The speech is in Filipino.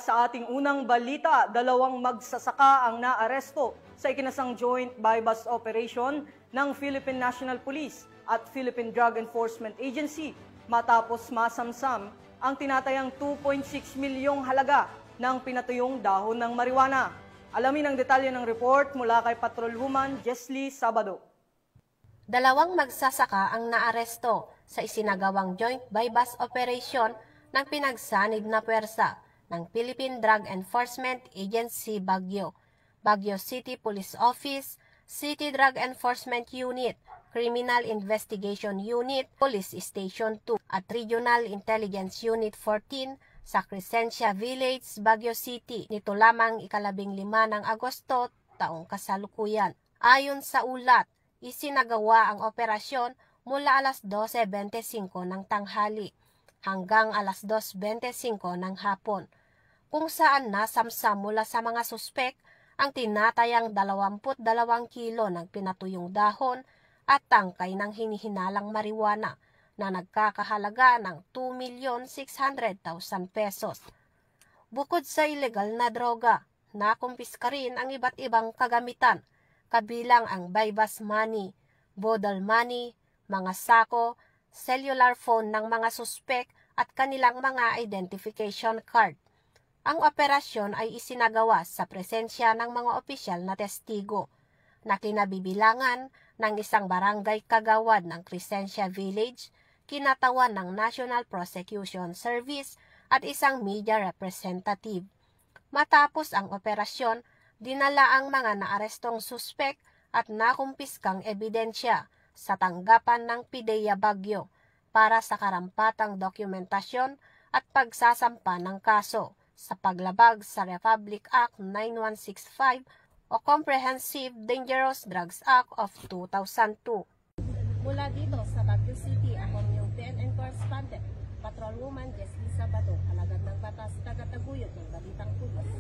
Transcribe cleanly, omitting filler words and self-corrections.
Sa ating unang balita, dalawang magsasaka ang naaresto sa ikinasang joint buy-bust operation ng Philippine National Police at Philippine Drug Enforcement Agency matapos masamsam ang tinatayang 2.6 milyong halaga ng pinatuyong dahon ng marijuana. Alamin ang detalye ng report mula kay Patrolwoman Jesly Sabado. Dalawang magsasaka ang naaresto sa isinagawang joint buy-bust operation ng pinagsanib na puwersa ng Philippine Drug Enforcement Agency Baguio, Baguio City Police Office, City Drug Enforcement Unit, Criminal Investigation Unit, Police Station 2 at Regional Intelligence Unit 14 sa Crescencia Village, Baguio City. Nito lamang ika-15 ng Agosto, taong kasalukuyan. Ayon sa ulat, isinagawa ang operasyon mula alas 12:25 ng tanghali hanggang alas 2:25 ng hapon, kung saan nasamsam mula sa mga suspek ang tinatayang 22 kilo ng pinatuyong dahon at tangkay ng hinihinalang marijuana na nagkakahalaga ng 2,600,000 pesos. Bukod sa ilegal na droga, nakumpiska rin ang iba't ibang kagamitan, kabilang ang buy-bust money, bodle money, mga sako, cellular phone ng mga suspek at kanilang mga identification card. Ang operasyon ay isinagawa sa presensya ng mga opisyal na testigo na kinabibilangan ng isang barangay kagawad ng Crescencia Village, kinatawan ng National Prosecution Service at isang media representative. Matapos ang operasyon, dinala ang mga naarestong suspek at nakumpiskang ebidensya sa tanggapan ng PIDEA Baguio para sa karampatang dokumentasyon at pagsasampa ng kaso sa paglabag sa Republic Act 9165 o Comprehensive Dangerous Drugs Act of 2002. Mula dito sa Baguio City, ako yung PNN correspondent, Patrolwoman Jesly Sabado, alagad ng batas, taga-taguyod ng Balitang Pulos.